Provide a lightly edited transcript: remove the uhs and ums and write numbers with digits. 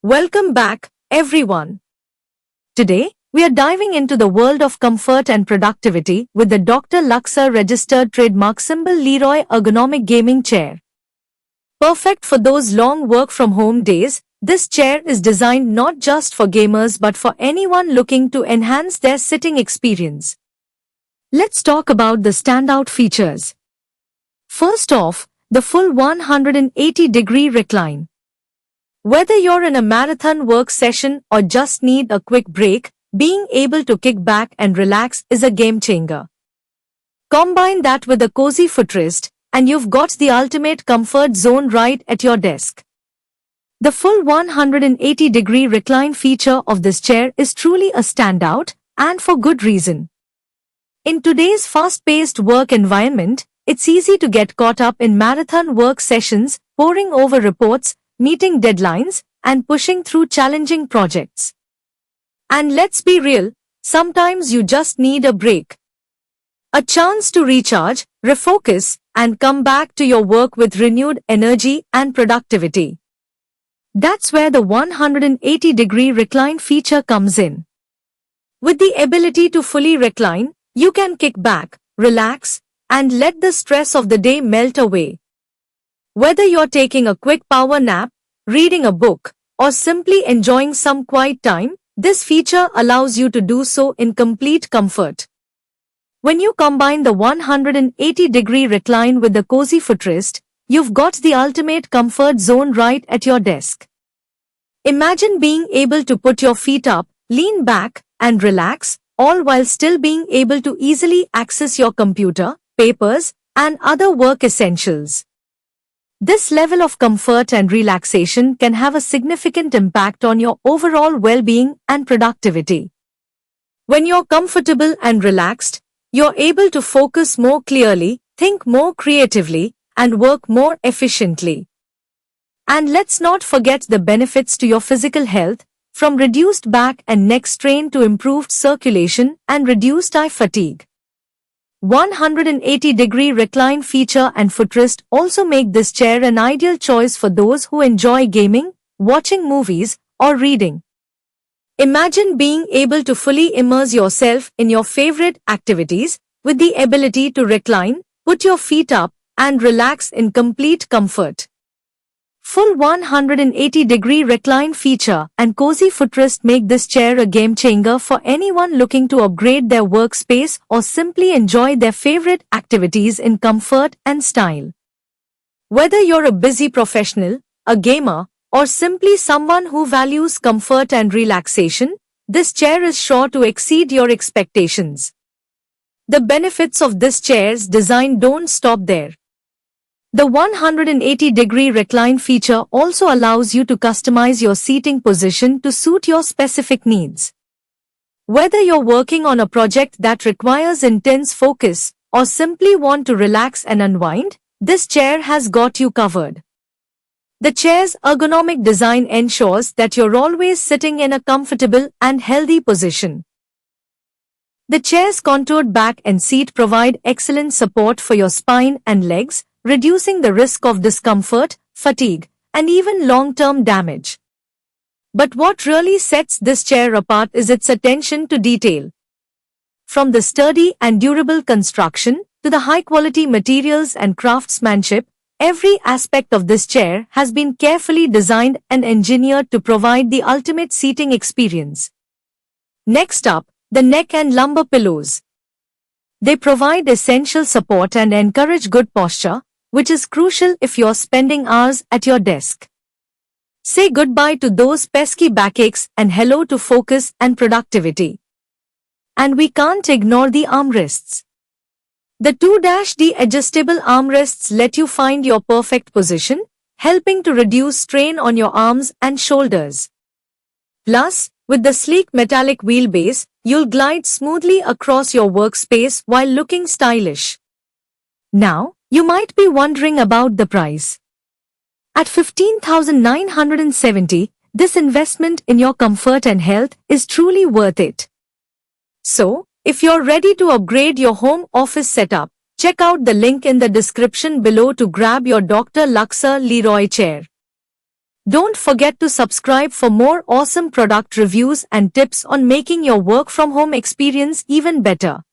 Welcome back, everyone. Today, we are diving into the world of comfort and productivity with the Dr. Luxor registered trademark symbol Leroy ergonomic gaming chair. Perfect for those long work from home days, this chair is designed not just for gamers but for anyone looking to enhance their sitting experience. Let's talk about the standout features. First off, the full 180-degree recline. Whether you're in a marathon work session or just need a quick break, being able to kick back and relax is a game changer. Combine that with a cozy footrest, and you've got the ultimate comfort zone right at your desk. The full 180-degree recline feature of this chair is truly a standout, and for good reason. In today's fast-paced work environment, it's easy to get caught up in marathon work sessions, poring over reports, meeting deadlines, and pushing through challenging projects. And let's be real, sometimes you just need a break. A chance to recharge, refocus, and come back to your work with renewed energy and productivity. That's where the 180-degree recline feature comes in. With the ability to fully recline, you can kick back, relax, and let the stress of the day melt away. Whether you're taking a quick power nap, reading a book, or simply enjoying some quiet time, this feature allows you to do so in complete comfort. When you combine the 180-degree recline with the cozy footrest, you've got the ultimate comfort zone right at your desk. Imagine being able to put your feet up, lean back, and relax, all while still being able to easily access your computer, papers, and other work essentials. This level of comfort and relaxation can have a significant impact on your overall well-being and productivity. When you're comfortable and relaxed, you're able to focus more clearly, think more creatively, and work more efficiently. And let's not forget the benefits to your physical health, from reduced back and neck strain to improved circulation and reduced eye fatigue. 180-degree recline feature and footrest also make this chair an ideal choice for those who enjoy gaming, watching movies, or reading. Imagine being able to fully immerse yourself in your favorite activities with the ability to recline, put your feet up, and relax in complete comfort. Full 180-degree recline feature and cozy footrest make this chair a game changer for anyone looking to upgrade their workspace or simply enjoy their favorite activities in comfort and style. Whether you're a busy professional, a gamer, or simply someone who values comfort and relaxation, this chair is sure to exceed your expectations. The benefits of this chair's design don't stop there. The 180-degree recline feature also allows you to customize your seating position to suit your specific needs. Whether you're working on a project that requires intense focus or simply want to relax and unwind, this chair has got you covered. The chair's ergonomic design ensures that you're always sitting in a comfortable and healthy position. The chair's contoured back and seat provide excellent support for your spine and legs, reducing the risk of discomfort, fatigue, and even long-term damage. But what really sets this chair apart is its attention to detail. From the sturdy and durable construction to the high-quality materials and craftsmanship, every aspect of this chair has been carefully designed and engineered to provide the ultimate seating experience. Next up, the neck and lumbar pillows. They provide essential support and encourage good posture, which is crucial if you're spending hours at your desk. Say goodbye to those pesky backaches and hello to focus and productivity. And we can't ignore the armrests. The 2-D adjustable armrests let you find your perfect position, helping to reduce strain on your arms and shoulders. Plus, with the sleek metallic wheelbase, you'll glide smoothly across your workspace while looking stylish. Now, you might be wondering about the price. At $15,970, this investment in your comfort and health is truly worth it. So, if you're ready to upgrade your home office setup, check out the link in the description below to grab your Dr. Luxor Leroy chair. Don't forget to subscribe for more awesome product reviews and tips on making your work from home experience even better.